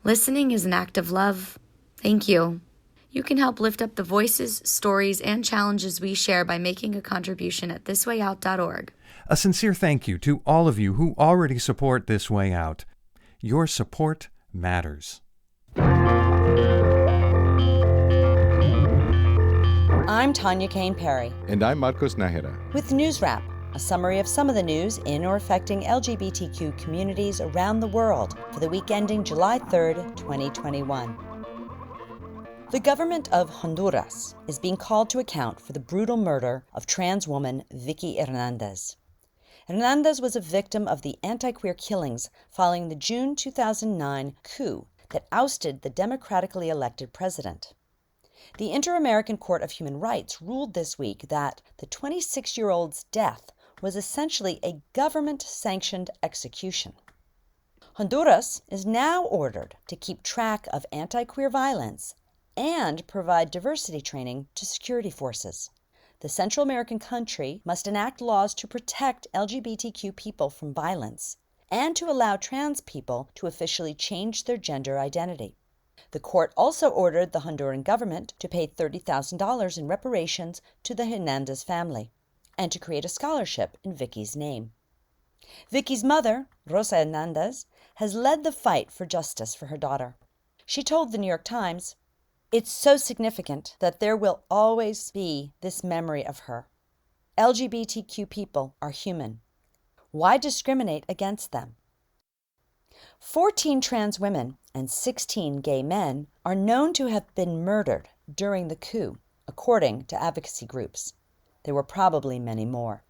Listening is an act of love. Thank you. You can help lift up the voices, stories, and challenges we share by making a contribution at thiswayout.org. A sincere thank you to all of you who already support This Way Out. Your support matters. I'm Tanya Kane Perry. And I'm Marcos Nájera. With NewsWrap, a summary of some of the news in or affecting LGBTQ communities around the world for the week ending July 3rd, 2021. The government of Honduras is being called to account for the brutal murder of trans woman Vicky Hernandez. Hernandez was a victim of the anti-queer killings following the June 2009 coup that ousted the democratically elected president. The Inter-American Court of Human Rights ruled this week that the 26-year-old's death was essentially a government-sanctioned execution. Honduras is now ordered to keep track of anti-queer violence and provide diversity training to security forces. The Central American country must enact laws to protect LGBTQ people from violence and to allow trans people to officially change their gender identity. The court also ordered the Honduran government to pay $30,000 in reparations to the Hernandez family and to create a scholarship in Vicky's name. Vicky's mother, Rosa Hernandez, has led the fight for justice for her daughter. She told the New York Times, "It's so significant that there will always be this memory of her. LGBTQ people are human. Why discriminate against them?" 14 trans women and 16 gay men are known to have been murdered during the coup, according to advocacy groups. There were probably many more.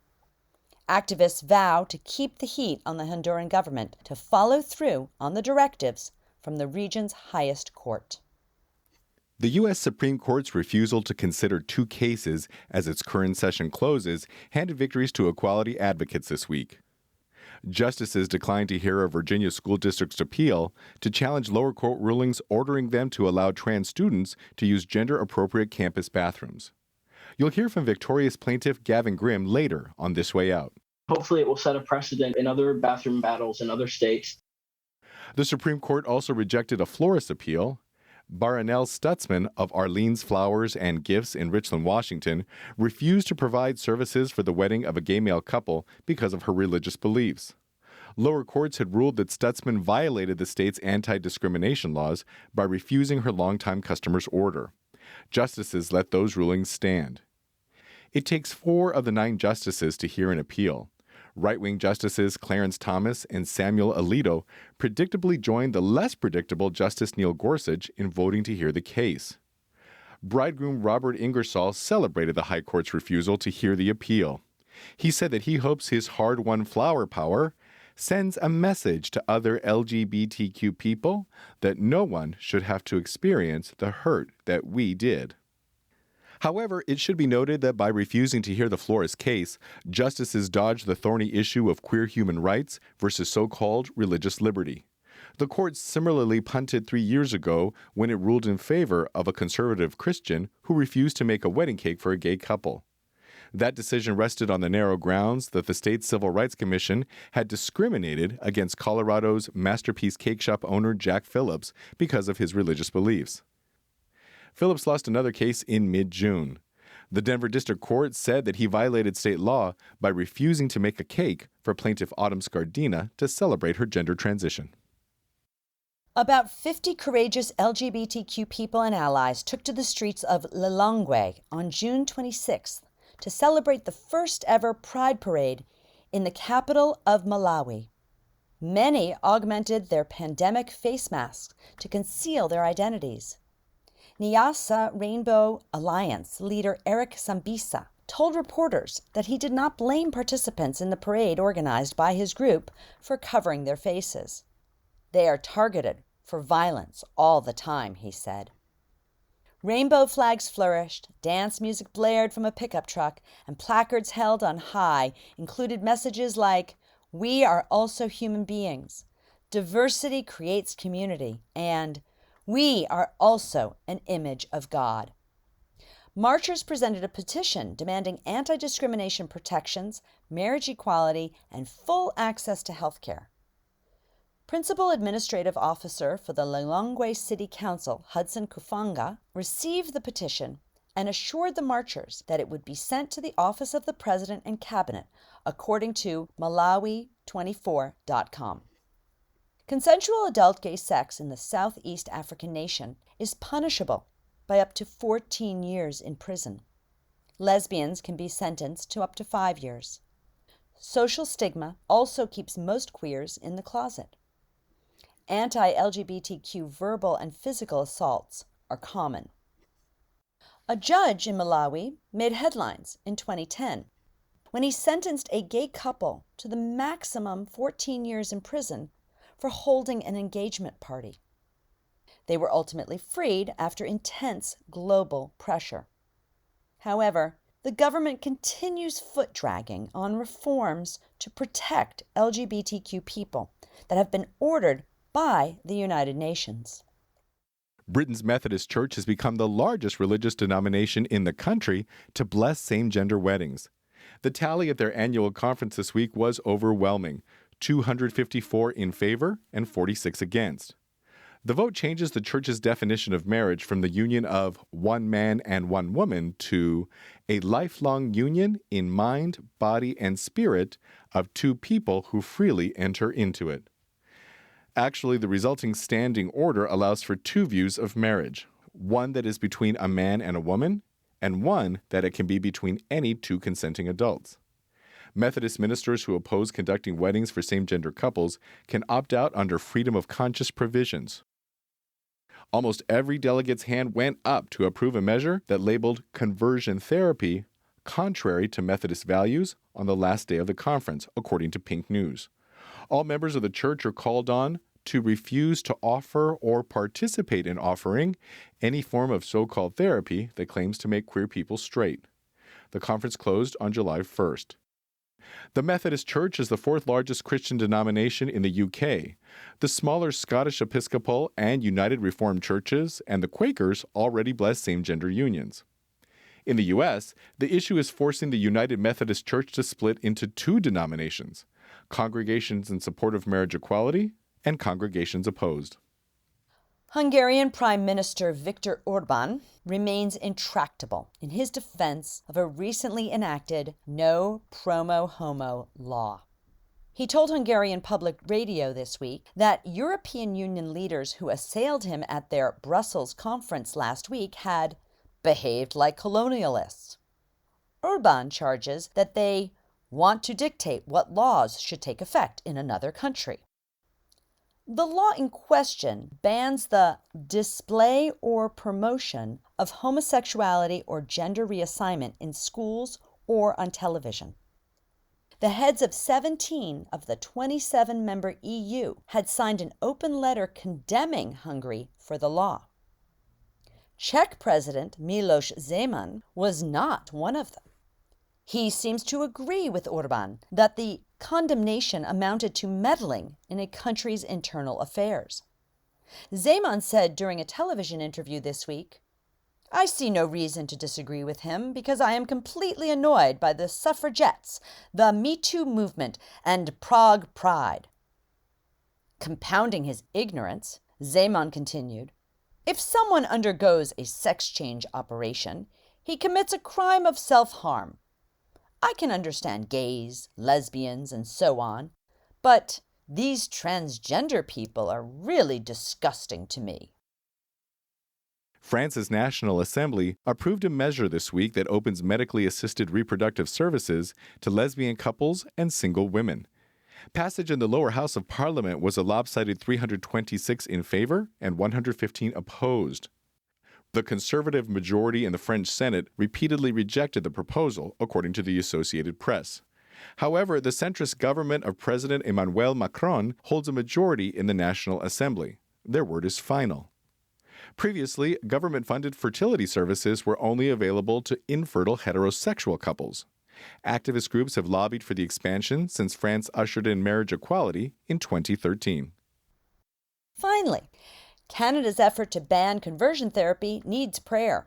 Activists vow to keep the heat on the Honduran government to follow through on the directives from the region's highest court. The U.S. Supreme Court's refusal to consider two cases as its current session closes handed victories to equality advocates this week. Justices declined to hear a Virginia school district's appeal to challenge lower court rulings ordering them to allow trans students to use gender-appropriate campus bathrooms. You'll hear from victorious plaintiff Gavin Grimm later on This Way Out. Hopefully it will set a precedent in other bathroom battles in other states. The Supreme Court also rejected a florist appeal. Baronelle Stutzman of Arlene's Flowers and Gifts in Richland, Washington, refused to provide services for the wedding of a gay male couple because of her religious beliefs. Lower courts had ruled that Stutzman violated the state's anti-discrimination laws by refusing her longtime customer's order. Justices let those rulings stand. It takes 4 of the 9 justices to hear an appeal. Right-wing justices Clarence Thomas and Samuel Alito predictably joined the less predictable Justice Neil Gorsuch in voting to hear the case. Bridegroom Robert Ingersoll celebrated the High Court's refusal to hear the appeal. He said that he hopes his hard-won flower power sends a message to other LGBTQ people that no one should have to experience the hurt that we did. However, it should be noted that by refusing to hear the florist case, justices dodged the thorny issue of queer human rights versus so-called religious liberty. The court similarly punted 3 years ago when it ruled in favor of a conservative Christian who refused to make a wedding cake for a gay couple. That decision rested on the narrow grounds that the state's Civil Rights Commission had discriminated against Colorado's Masterpiece Cake Shop owner Jack Phillips because of his religious beliefs. Phillips lost another case in mid-June. The Denver District Court said that he violated state law by refusing to make a cake for plaintiff Autumn Scardina to celebrate her gender transition. About 50 courageous LGBTQ people and allies took to the streets of Lilongwe on June 26th to celebrate the first ever Pride Parade in the capital of Malawi. Many augmented their pandemic face masks to conceal their identities. Nyasa Rainbow Alliance leader Eric Sambisa told reporters that he did not blame participants in the parade organized by his group for covering their faces. They are targeted for violence all the time, he said. Rainbow flags flourished, dance music blared from a pickup truck, and placards held on high included messages like, "We are also human beings," "Diversity creates community," and "We are also an image of God." Marchers presented a petition demanding anti-discrimination protections, marriage equality, and full access to health care. Principal Administrative Officer for the Lilongwe City Council, Hudson Kufanga, received the petition and assured the marchers that it would be sent to the office of the President and Cabinet, according to Malawi24.com. Consensual adult gay sex in the Southeast African nation is punishable by up to 14 years in prison. Lesbians can be sentenced to up to 5 years. Social stigma also keeps most queers in the closet. Anti-LGBTQ verbal and physical assaults are common. A judge in Malawi made headlines in 2010 when he sentenced a gay couple to the maximum 14 years in prison for holding an engagement party. They were ultimately freed after intense global pressure. However, the government continues foot-dragging on reforms to protect LGBTQ people that have been ordered by the United Nations. Britain's Methodist Church has become the largest religious denomination in the country to bless same-gender weddings. The tally at their annual conference this week was overwhelming, 254 in favor and 46 against. The vote changes the church's definition of marriage from the union of one man and one woman to a lifelong union in mind, body, and spirit of two people who freely enter into it. Actually, the resulting standing order allows for two views of marriage, one that is between a man and a woman, and one that it can be between any two consenting adults. Methodist ministers who oppose conducting weddings for same-gender couples can opt out under freedom of conscience provisions. Almost every delegate's hand went up to approve a measure that labeled conversion therapy contrary to Methodist values on the last day of the conference, according to Pink News. All members of the church are called on to refuse to offer or participate in offering any form of so-called therapy that claims to make queer people straight. The conference closed on July 1st. The Methodist Church is the fourth largest Christian denomination in the UK. The smaller Scottish Episcopal and United Reformed churches and the Quakers already bless same-gender unions. In the U.S., the issue is forcing the United Methodist Church to split into two denominations: congregations in support of marriage equality and congregations opposed. Hungarian Prime Minister Viktor Orban remains intractable in his defense of a recently enacted no promo homo law. He told Hungarian public radio this week that European Union leaders who assailed him at their Brussels conference last week had behaved like colonialists. Orban charges that they want to dictate what laws should take effect in another country. The law in question bans the display or promotion of homosexuality or gender reassignment in schools or on television. The heads of 17 of the 27-member EU had signed an open letter condemning Hungary for the law. Czech President Miloš Zeman was not one of them. He seems to agree with Orban that the condemnation amounted to meddling in a country's internal affairs. Zeman said during a television interview this week, "I see no reason to disagree with him because I am completely annoyed by the suffragettes, the Me Too movement, and Prague Pride." Compounding his ignorance, Zeman continued, "If someone undergoes a sex change operation, he commits a crime of self-harm. I can understand gays, lesbians, and so on, but these transgender people are really disgusting to me." France's National Assembly approved a measure this week that opens medically assisted reproductive services to lesbian couples and single women. Passage in the lower house of Parliament was a lopsided 326 in favor and 115 opposed. The conservative majority in the French Senate repeatedly rejected the proposal, according to the Associated Press. However, the centrist government of President Emmanuel Macron holds a majority in the National Assembly. Their word is final. Previously, government-funded fertility services were only available to infertile heterosexual couples. Activist groups have lobbied for the expansion since France ushered in marriage equality in 2013. Finally, Canada's effort to ban conversion therapy needs prayer.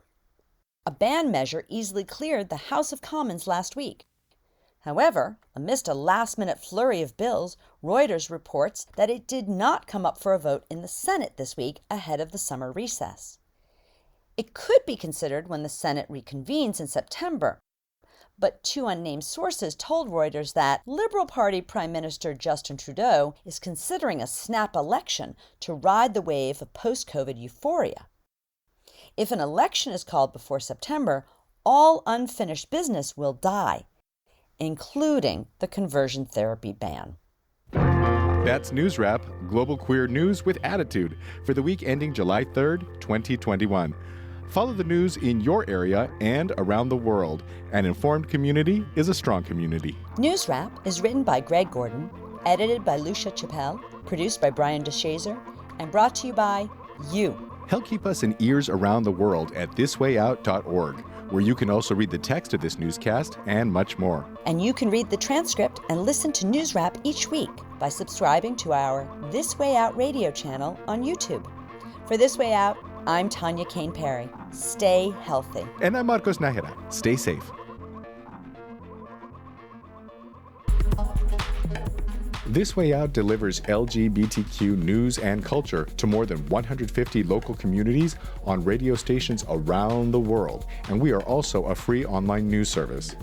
A ban measure easily cleared the House of Commons last week. However, amidst a last-minute flurry of bills, Reuters reports that it did not come up for a vote in the Senate this week ahead of the summer recess. It could be considered when the Senate reconvenes in September, but two unnamed sources told Reuters that Liberal Party Prime Minister Justin Trudeau is considering a snap election to ride the wave of post-COVID euphoria. If an election is called before September, all unfinished business will die, including the conversion therapy ban. That's NewsWrap, global queer news with attitude, for the week ending July 3rd, 2021. Follow the news in your area and around the world. An informed community is a strong community. NewsWrap is written by Greg Gordon, edited by Lucia Chappelle, produced by Brian DeShazer, and brought to you by you. Help keep us in ears around the world at thiswayout.org, where you can also read the text of this newscast and much more. And you can read the transcript and listen to NewsWrap each week by subscribing to our This Way Out radio channel on YouTube. For This Way Out, I'm Tanya Kane Perry. Stay healthy. And I'm Marcos Nájera. Stay safe. This Way Out delivers LGBTQ news and culture to more than 150 local communities on radio stations around the world, and we are also a free online news service.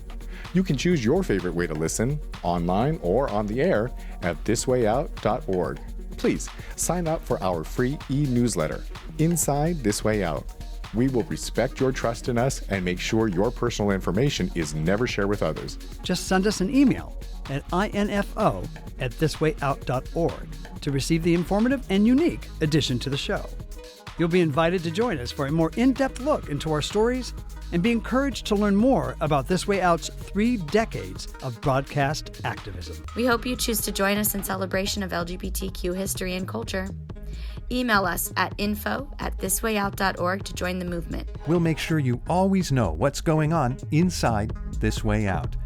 You can choose your favorite way to listen, online or on the air, at thiswayout.org. Please sign up for our free e-newsletter, Inside This Way Out. We will respect your trust in us and make sure your personal information is never shared with others. Just send us an email at info@thiswayout.org to receive the informative and unique addition to the show. You'll be invited to join us for a more in-depth look into our stories and be encouraged to learn more about This Way Out's 3 decades of broadcast activism. We hope you choose to join us in celebration of LGBTQ history and culture. Email us at info@thiswayout.org to join the movement. We'll make sure you always know what's going on inside This Way Out.